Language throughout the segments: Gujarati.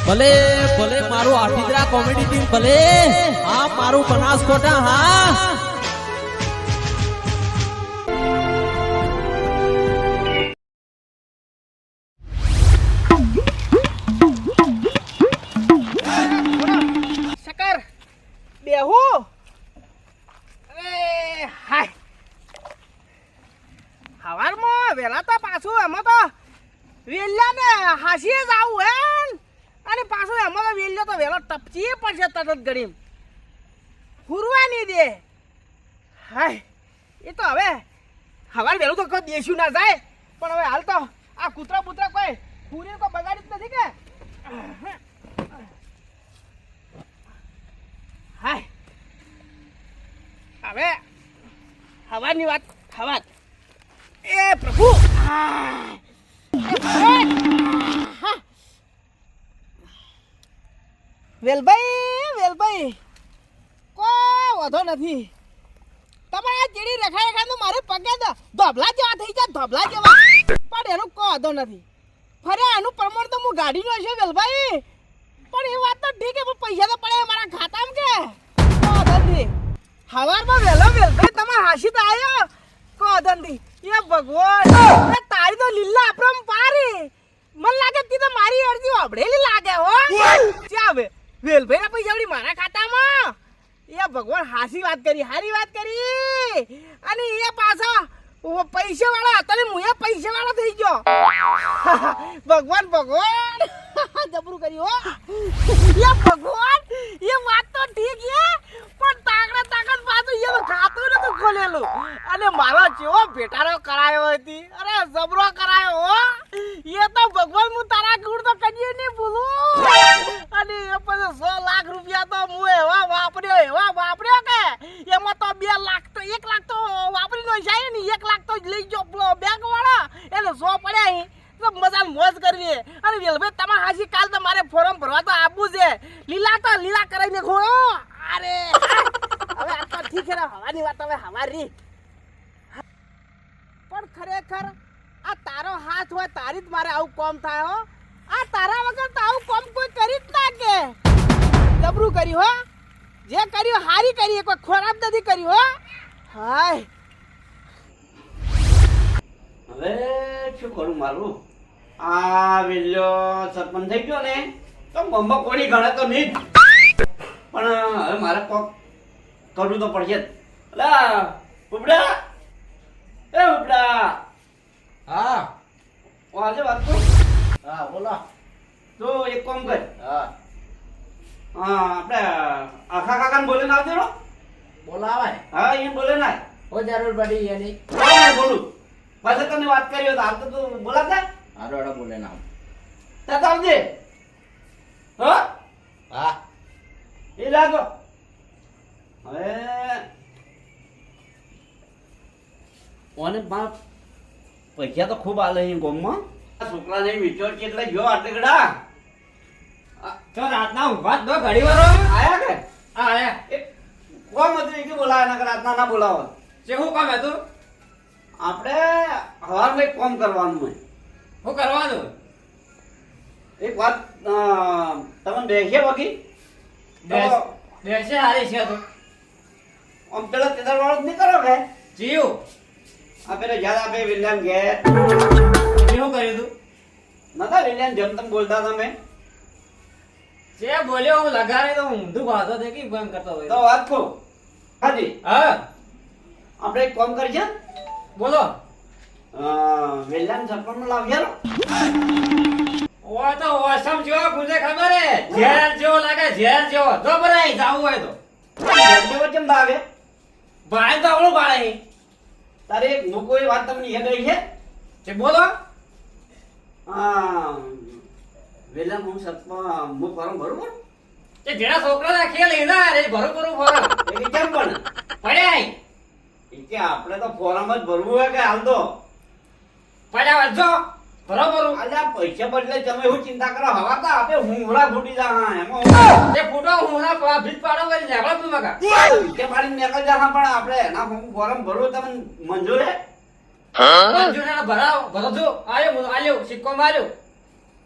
ભલે ભલે મારું આઠીદરા કોમેડી ટીમ ભલે હા મારું બનાસકોટા હા શકર બેહુ અરે હાય હવારમાં વેલા તો પાછું એમાં તો વેલ્યા ને હાસીએ જ આવું હે અને પાછું એમાં તો વેલ્યો તો વેલો ટપચી પડશે તરત ગળીમ હુરવા નહીં દે હાય એ તો હવે હવાર વહેલું તો કોઈ દેશું ના જાય પણ હવે હાલ તો આ કૂતરા બૂતરા કોઈ પૂરી કોઈ બગાડી જ નથી કે હાય હવે હવાની વાત હવા એ પ્રભુ વેલભાઈ કોઈ વાંધો નથી તમારા જેડી રેખા તો મારે પગે ધોબલા જેવા થઈ જાય ધોબલા જેવા પણ એનું કોઈ વાંધો નથી ફરે એનું પ્રમાણ તો હું ગાડીનું હશે વેલભાઈ પણ એ વાત તો ઠીક છે પણ પૈસા તો પડે મારા ખાતામાં કે વાંધો નથી હવારમાં વહેલો વેલભાઈ તમે હાસી તો આવ્યો કોઈ વાંધો નથી એ ભગવાન તારી તો લીલા આપણા પારી મને લાગે તી તો મારી અરજી ઓબળેલી લાગે હો ચા હવે વેલભાઈ ના પૈસા વળી મારા ખાતામાં એ ભગવાન હાસી વાત કરી હારી વાત કરી અને એ પાછા પૈસા વાળા હતા ને હું એ પૈસા વાળો થઈ ગયો ભગવાન જબરું કર્યું હો એ ભગવાન એ વાત તો ઠીક છે પણ તાકડ પાછું એ ખાતું નતું ખોલેલું અને મારો જેવો ભેટારો કરાયો હતી અરે જબરો કરાયો હો એ તો ભગવાન હું તારા ગુણ તો કદી નહીં ભૂલું અને એ પછી 100 લાખ રૂપિયા તો હું એવા વાપર્યો કે એમાં તો 2 લાખ તો 1 લાખ તો વાપરી નો જાય ને 1 લાખ તો લઈ ગયો બેંક વાળા એટલે 100 પડ્યા તો મજા મોજ કરવી અને વેલભાઈ તમારે હાજી કાલ તો મારે ફોર્મ ભરવા તો આપવું છે લીલા કરાઈને ખોળો અરે હવે આ તો ઠીક છે હવાની વાત હવે હવારી પણ ખરેખર આ તારો હાથ હોય તારી જ મારે આવું કોમ થાય હો આ તારા વગર તો આવું કોમ કોઈ કરી જ ના કે જબરું કર્યું હો જે કર્યું હારી કરી કોઈ ખરાબ નથી કર્યું હો હાય હવે શું કરું મારું આ વેલ્યો સરપંચ થઈ ગયો ને તો મમ્મા કોની ગણે તો નહીં પણ હવે મારે કોક કરવું તો પડશે જ અલા ઉપડા હા આજે વાત કરું હા બોલો તો એક કામ કર આપણે આખા કાકાને બોલે ના આવજો બોલાવાય હા એ બોલે ના ઓ જરૂર પડી એની બોલું પાછા તને વાત કરી તો આમ તો તું બોલાતા આરોડા બોલે ના તા આવજે હા હા એ લાગો હવે ઓને બાપ પૈસા તો ખૂબ આલે અહીં ગોમમાં છોકરાને વિચાર કે એટલે જો આટલે ગડા તો રાતના ઊંઘવા દો ઘડી વારો આયા કે આયા એ કોમ હતું કે બોલાવે ના રાતના ના બોલાવો છે હું કામ હતું આપણે હવારમાં એક કામ કરવાનું હોય હું કરવાનું એક વાત તમને દેખીએ બાકી બેસે હારી છે તો આમ પેલા તેદાર વાળો જ નહીં કરો કે જીવ આ પેલા યાદ આપે વિલિયમ ઘેર શું કર્યું તું નતા વિલિયમ જેમ તમે બોલતા તમે જે બોલ્યો હું લગાડે તો ઊંધું ભાતો દે કે બંધ કરતો હોય તો વાત કહું હાજી હા આપણે એક કામ કરીએ બોલો વિલિયમ સરપંચ લાવ્યા ઓ તો ઓસમ જેવો ગુજે ખબર હે ઝેર જેવો લાગે ઝેર જેવો જો બરાઈ જાવું હોય તો જેવો કેમ લાગે ભાઈ તો આવડું બાળે તારે એક કોઈ વાત તમને યાદ આવી છે તે બોલો વિલિયમ હું સરપંચ હું ફોર્મ ભરું તે જેડા છોકરા રાખીએ લેના રે ભરું ફોરમ એ કેમ પણ પડ્યા એ કે આપણે તો ફોર્મ જ ભરવું હોય કે હાલ તો પડ્યા વાંચો બરોબર અલ્યા પૈસા બદલે તમે એવું ચિંતા કરો હવા તો આપે હુંગડા ફૂટી જા હા એમાં તે ફોટો હુંના ભીત પાડો કરી નેકળો તું મકા કે મારી નીકળ જા હા પણ આપણે એના ફોર્મ ભરવું તમને મંજૂર હે મંજૂર ભરાવ ભરો છો આયો સિક્કો માર્યો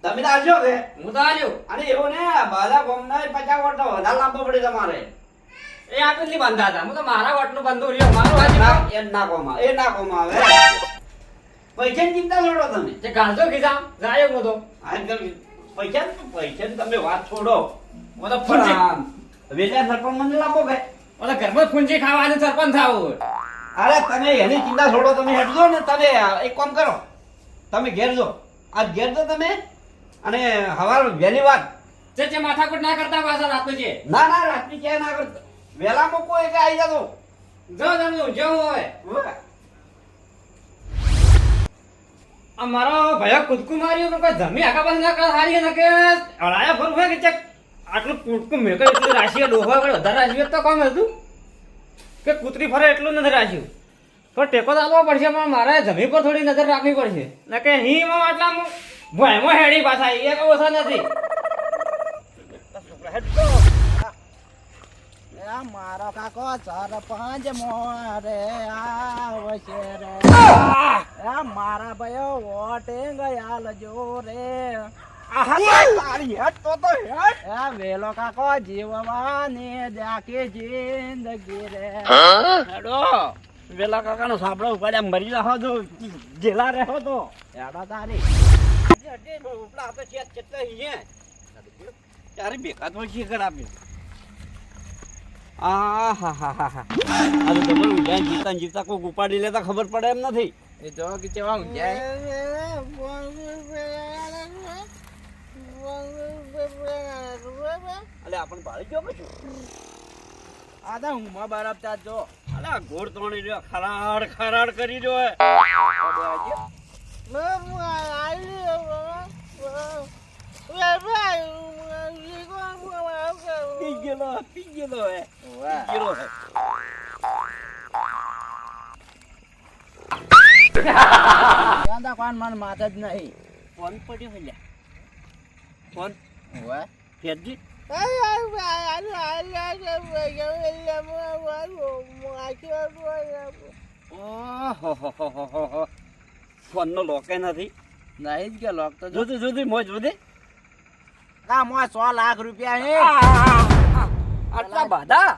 તમે તો આવશો કે હું તો આવ્યો અને એવું ને બધા ગોમના 50 વોટ વધારે લાવવો પડે તમારે એ આપેલ ની બંધા હતા હું તો મારા વટનું બંધું રહ્યો મારું હાજી ના, એ ના કોમાં આવે પૈસાની ચિંતા છોડો તમે જે ગાંધો કીધા જાય હું તો આજકાલ પૈસાની તમે વાત છોડો હું તો ફૂંચી વેચા સરપંચ મને લાવો કે હું તો ઘરમાં ફૂંચી ખાવાનું સરપંચ થાવું અરે તમે એની ચિંતા છોડો તમે હેઠજો ને તમે એક કામ કરો તમે ઘેર જો આજ ઘેર જો તમે અને હવાર વહેલી વાત જે માથાકૂટ ના કરતા પાછા રાતનું છે ના ના રાતની ક્યાંય ના કરતો વહેલા મૂકો કે આવી જતો જો તમે જો હોય આ મારો ભયો કૂદકું માર્યું પણ કોઈ જમી આખા પાસે ના કરે હારી ને કે અડાયા ફરું હોય કે ચેક આટલું કૂદકું મેં કઈ એટલું રાશિયા ડોહા વગર વધારે રાશિયા તો કોમ હતું કે કૂતરી ફરે એટલું નથી રાખ્યું પણ ટેકો તો આપવો પડશે પણ મારે જમી પર થોડી નજર રાખવી પડશે ને કે હીમાં આટલા ભયમાં હેડી પાછા એ કઈ ઓછા નથી મારો કાકો સરપંચ મોરે આવશે રે મારા ભાઈઓ વોટિંગ આલજો રે વેલો કાકો જીવવાની જાકી જિંદગી રે હેડો વેલા કાકાનો સાંભળો ઉપાડ્યા મરી જાઓ તો જેલા રહો તો એડો તારી ઉપલા આપણે છે કેટલા અહીંયા ત્યારે બેકાત હોય છે કર આપે આ હા હા હા હા આ તો તમારું ઊંઝાઈને જીવતા જીવતા કોઈક ઉપાડી લેતા ખબર પડે એમ નથી એ જો કે કેવા ઊંઝાય અલે આપણને ભાળી ગયો કશું આ તો ઊંઘમાં બરફ તા જો અલે આ ઘોડ તોડી રહ્યો ખરાડ ખરાડ કરી રહ્યો પી ગયેલો હે પી ગયેલો હે ત્યાં તો કોણ મન માથે જ નહીં ફોન પડ્યો હે ફોન ઓય ફેરજી ઓહો ફોન નો લોકે નથી નહીં જ કે લોક તો જો જોતી જોતી મોજ જોતી કા મો 100 લાખ રૂપિયા હે આટલા બધા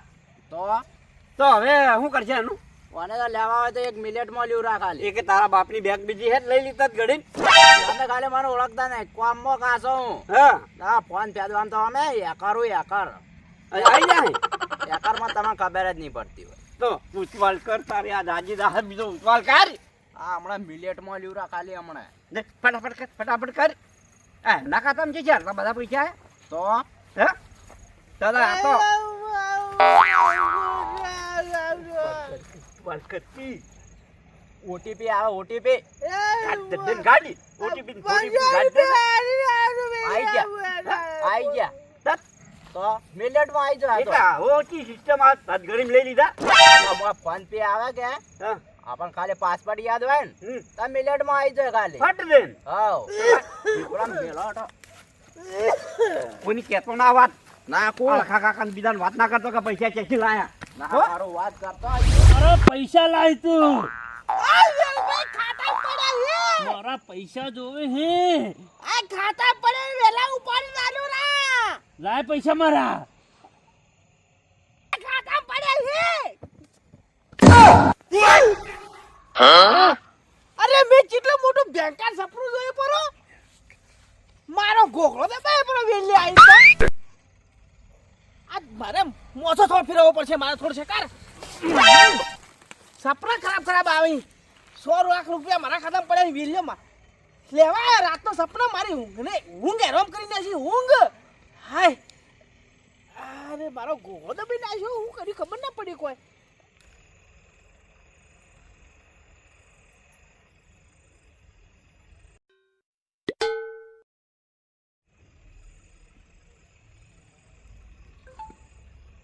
તો હવે શું કરશે એનું કોને તો લેવા હોય તો 1 મિનિટમાં લ્યું રાખા એ કે તારા બાપની બેગ બીજી હે લઈ લીધા જ ઘડી તમે ખાલી મને ઓળખતા નહીં કોમમાં કાસો હું હા હા ફોન ફેદવામ તો અમે હેકરું હેકર આવી જાય હેકરમાં તમને ખબર જ નહીં પડતી હોય તો ઉતવાલ કર તારી આ દાજી દાહ બીજો ઉતવાલ કર હા હમણાં મિનિટમાં લ્યું રા ખાલી હમણાં દે ફટાફટ કર ફટાફટ કર આ ના ખાતામાં છે ચાર બધા પૈસા તો હે દાદા આ તો વાત કરતી ઓટીપી આવે ઓટીપી ગાડી ઓટીપી આઈ ગયા તો મિનિટમાં આવી જાય એટલા ઓટી સિસ્ટમ આ સાત ઘડી લઈ લીધા ફોન પે આવે કે હા આપણ ખાલી પાસવર્ડ યાદ હોય ને તો મિનિટમાં આવી જાય ખાલી ફટ દેન હાવ થોડા મેલો હટો કોની કેતો ના વાત ના કો આખા કાકા બીજાને વાત ના કરતો કે પૈસા ક્યાંથી લાયા ના મારો વાત કરતો અરે પૈસા લાય તું ખાતા પડે હે મારા પૈસા જોવે હે આ ખાતા પડે વેલા ઉપાડી નાલું રા લાય પૈસા મારા ખાતા પડે હે અરે મેં કેટલું મોટું બેંકાર સપનું જોયું પરો મારો ગોગળો તો બે પરો વેલી આવી તો આજ મારે મોસો થોડ ફેરવવો પડશે મારે થોડું શેકાર સપના ખરાબ આવી 100 લાખ રૂપિયા મારા ખાતામાં પડ્યા વેલીમાં લેવા રાતનો સપના મારી ઊંઘ હેરામ કરી નાખી ઊંઘ હાય અરે મારો ગોગળો તો બી નાખ્યો હું કરી ખબર ના પડી કોઈ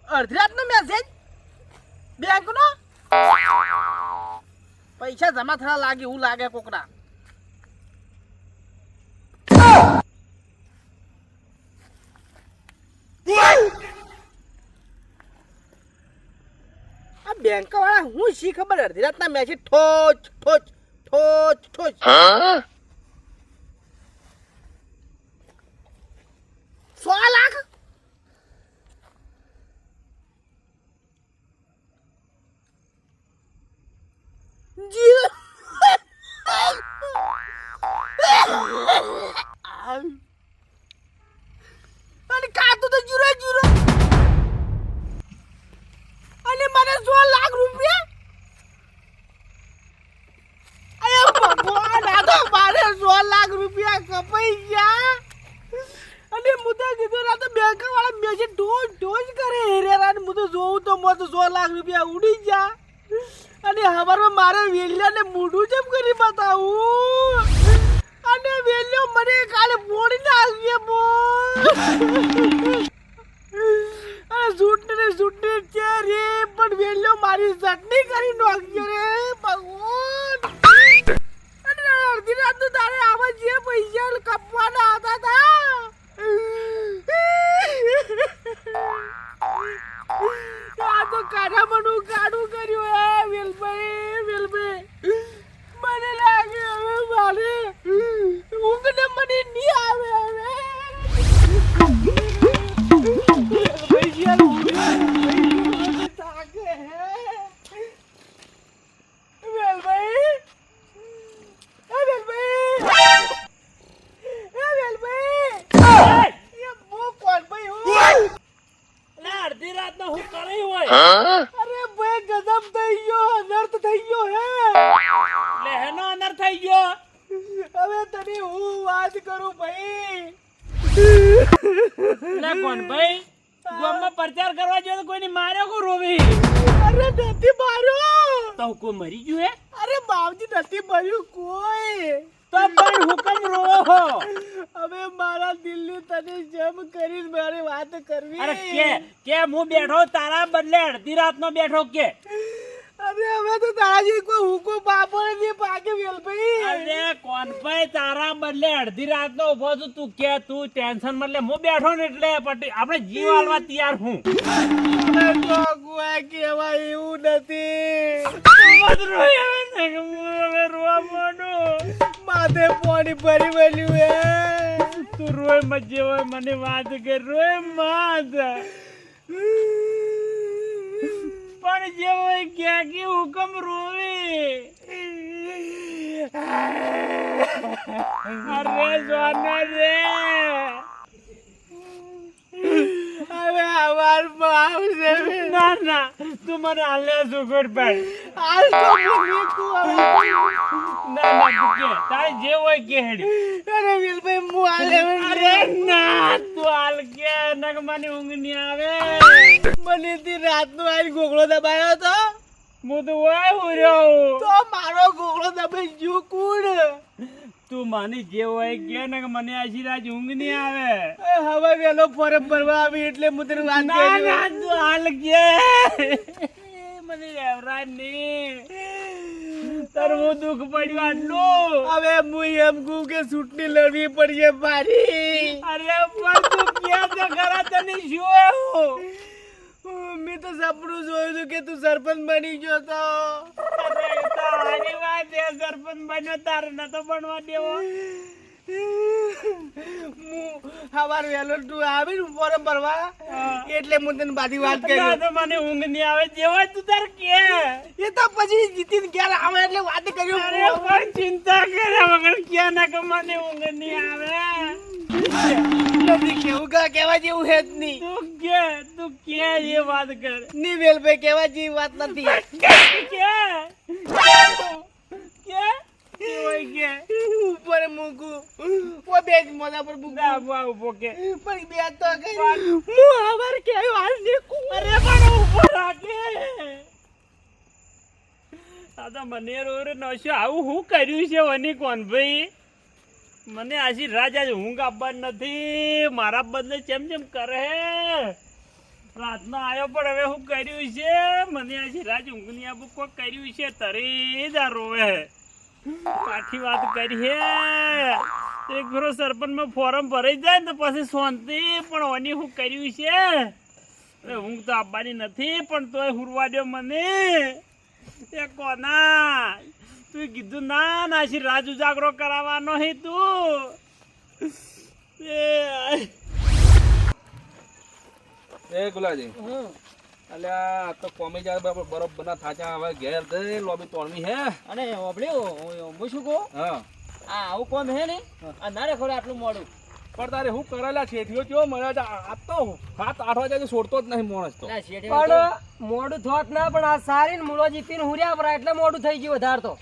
અડધી રાતનો મેસેજ બેંકનો પૈસા જમા થવા લાગે એવું લાગે કોકના આ બેંક વાળા હું શી ખબર અડધી રાતના મેસેજ ઠોચ ઠોચ ઠોચ ઠોચ તો જીરો જીરો અને મને 100 લાખ રૂપિયા અરે ભગવાન આ તો મારે 100 લાખ રૂપિયા કપાઈ ગયા અને હું તો કીધું ના તો બેંક વાળા મેસેજ ઢોજ કરે હેરેરા હું તો જોઉં તો મત 100 લાખ રૂપિયા ઉડી જા અને હવારમાં મારે વેલ્યાને મૂઢું જેમ કરી બતાવું અને વેલ્યો મને કાલે ફોડી નાખીએ બોલ અને સૂટને છે રે પણ વેલ્યો મારી ચટણી કરી નાખ્યો રે ભગવાન અને અડધી રાત તો તારે આવા જે પૈસા કપવાના હતા તા આ તો કાઢામણું કાઢું કર્યું હે વેલભાઈ મને લાગે હવે મારે ઊંઘ ને મને નહીં આવે હવે વેલભાઈ યાર ઊંઘ તાકે હે વેલભાઈ અડધી રાત નો હું કરી હોય અરે ભાઈ ગજબ થઈ ગયો અનર્થ થઈ ગયો હે એટલે હેનો અનર થઈ ગયો હવે તને હું વાત કરું ભાઈ લે કોણ ભાઈ ગામમાં પ્રચાર કરવા જો તો કોઈની માર્યો કો રોવી અરે નથી માર્યો તો કોઈ મરી ગયું હે અરે બાપજી નથી માર્યું કોઈ તો પણ હુકમ રોવો હો હવે મારા દિલની તને જેમ કરીને મારે વાત કરવી અરે કે હું બેઠો તારા બદલે અડધી રાત નો બેઠો કે અરે હવે તો તારાજી કોઈ હુકો બાપો નથી પાકે વેલભાઈ અરે કોણ ભાઈ તારા બદલે અડધી રાત નો ઉભો છું તું કે તું ટેન્શન મત લે હું બેઠો ને એટલે આપણે જીવ આલવા તૈયાર હું અરે તો કોઈ કહેવાય એવું નથી મત રોય હવે ને હવે રોવા માંડો માથે પાણી ભરી વળ્યું હે તું રોય મત જેવો મને વાત કર રોય મત પણ જેવો કે હુકમ રોવે અરે જોના રે હવે આવાર આવશે ના ના તું મને હાલે સુગડ પાડ આજ તો મૂકું હવે ના ના તું કે તારે જે હોય કે હેડી અરે વેલભાઈ હું હાલે અરે ના તું હાલ કે નક મને ઊંઘ નહીં આવે મને થી રાતનો આઈ ગોગળો દબાયો તો હું તો વાય ઉર્યો તો મારો ગોગળો દબાઈ ગયો કુણ તું મને જે હોય કે ને મને આશી રાત ઊંઘ નહીં આવે હવે વેલો ફોરમ ભરવા આવી એટલે હું તને વાત ના કરી ના તું હાલ કે મને રહેવરાય નહીં તારું દુઃખ પડ્યું આટલું હવે હું એમ કહું કે ચૂંટણી લડવી પડશે મારી અરે પણ તું કે તો ખરા તને શું એવું મેં તો સપનું જોયું હતું કે તું સરપંચ બની ગયો તો અરે તારી વાત એ સરપંચ બન્યો તારે નતો બનવા દેવો હું સવાર વહેલો તું આવી ને ફોરમ ભરવા એટલે હું તને બધી વાત કરી ના તો મને ઊંઘ નહીં આવે જેવા તું તાર કે એ તો પછી જીતીને ઘેર આવે એટલે વાત કર્યું અરે પણ ચિંતા કર્યા વગર ક્યાં ના કે મને ઊંઘ નહીં આવે નથી કેવું કહેવા જેવું હે જ નહીં તું કે એ વાત કર ની વેલભાઈ કહેવા જેવી વાત નથી ઉપર મૂકું ઓ બે જ મોઢા પર મૂકું પણ બે તો કઈ હું હવાર કેવું હાલ દેખું અરે પણ ઉભો રાખે દાદા મને રોરે નશો આવું હું કર્યું છે વની કોણ ભાઈ મને આશી રાજ આજ ઊંઘ આપવા નથી મારા બદલે જેમ જેમ કરે રાતનો આવ્યો પણ હવે હું કર્યું છે મને આશી રાજ ઊંઘ નહીં આપું કોઈ કર્યું છે તરી જ આ રોવે કાઠી વાત કરી હે એક ફેરો સરપંચમાં ફોરમ ભરાઈ જાય ને પછી શાંતિ પણ ઓની હું કર્યું છે ઊંઘ તો આપવાની નથી પણ તોય હુરવા દો મને એ કોના તું કીધું ના નાશી રાજ ઉજાગરો કરાવવાનો હે તું એ ગુલાજી અલ્યા તો કોમી જાય બરોબર બના થાચા હવે ઘેર દે લોબી તોડવી હે અને ઓબળ્યો હું શું કહું હા આ આવું કોમ હે ને આ ના રે ખોડે આટલું મોડું પણ તારે હું કરેલા છેઠીઓ કેવો મળે છે આ તો 7-8 વાગે છોડતો જ નહીં માણસ તો પણ મોડું થોત ના પણ આ સારી ને મૂળો જીતીને હુર્યા પરા એટલે મોડું થઈ ગયું વધારે તો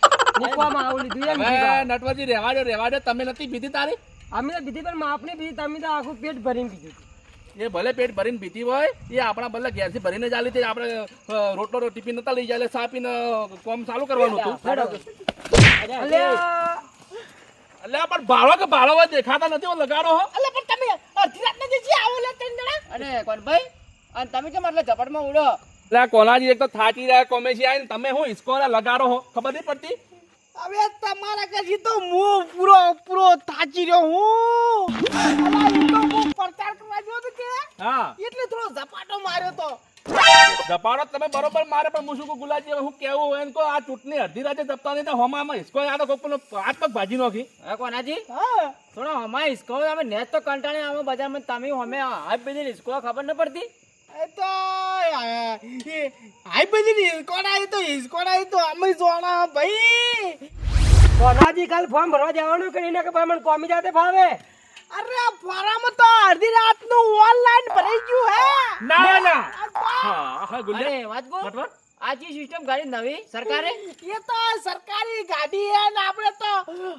મૂકવામાં આવું લીધું એમ હવે કીધું. નટવરજી રહેવા દે તમે નથી પીધી તારી અમે તો બીધી પણ માપની બીધી તમે તો આખું પેટ ભરીને પીધું હતું. એ ભલે પેટ ભરીને પીતી હોય એ આપણા ભલે ઘેરથી ભરીને ચાલી હતી આપણે રોટલો ટિફિન નતા લઈ જાય એટલે ચા પીને કામ ચાલુ કરવાનું હતું અલ્યા એટલે પણ ભાડો કે ભાડો હોય દેખાતા નથી લગાડો હો અલે પણ તમે અડધી રાતના જે આવો લે ત્રણ જણા અને કોનભાઈ અને તમે કેમ એટલે ઝપટમાં ઉડો એટલે કોલાજી એક તો થાકી રહ્યા કોમેસી આવીને તમે હું ઇસ્કોલા લગાડો હો ખબર નહીં પડતી હવે તમારા કજી તો હું પૂરો થાચી રહ્યો હું અલા ઈ તો હું પ્રચાર કરવા ગયો તો કે હા એટલે થોડો ઝપાટો માર્યો તો જપાડો તમે બરોબર મારે પણ હું શું કહું ગુલાજી હવે હું કેવું હોય ને કોઈ આ ચૂંટણી અડધી રાતે જપતા નહીં તો હમામાં ઇસ્કો આ તો કોકનો હાથ પગ ભાજી નાખી હે કોનાજી હા થોડો હમાય ઇસ્કો અમે નેટ તો કંટાળે આવો બજારમાં તમે હમે હાથ બેધી ઇસ્કો ખબર ન પડતી એ તો આઈ બધી હિસકોડા તો અમે જોણા ભાઈ કોનાજી કાલ ફોર્મ ભરવા જવાનું કે એને કે ભાઈ મને કોમી જાતે ફાવે અરે ફોરામાં તો અડધી રાતનું ઓનલાઈન ભરાઈ ગયું હે ના ના હા હા ગુલ્યા અરે વાત કહો આ જે સિસ્ટમ ગાડી નવી સરકારે એ તો સરકારી ગાડી હે ને આપણે તો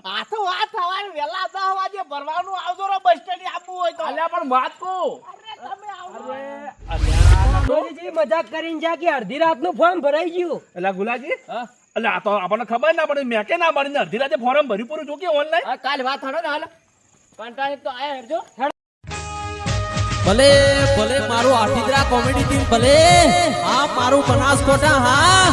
હાથો હાથ સવારે વેલા 10 વાગે ભરવાનું આવજો રો બસ સ્ટેન્ડ આપવું હોય તો અલ્યા પણ વાત કહું અરે તમે આવો કોનાજી મજાક કરીને જા કે અડધી રાતનું ફોર્મ ભરાઈ ગયું એટલે ગુલાજી એટલે આ તો આપણને ખબર ના પડે મેં કે ના પડે અડધી રાતે ફોર્મ ભર્યું પૂરું જો કે ઓનલાઈન હા કાલ વાત હડો ને હાલ કંટાળે તો આયા હેડજો ભલે ભલે મારું આઠીદરા કોમેડી ટીમ ભલે હા મારું બનાસકોટા હા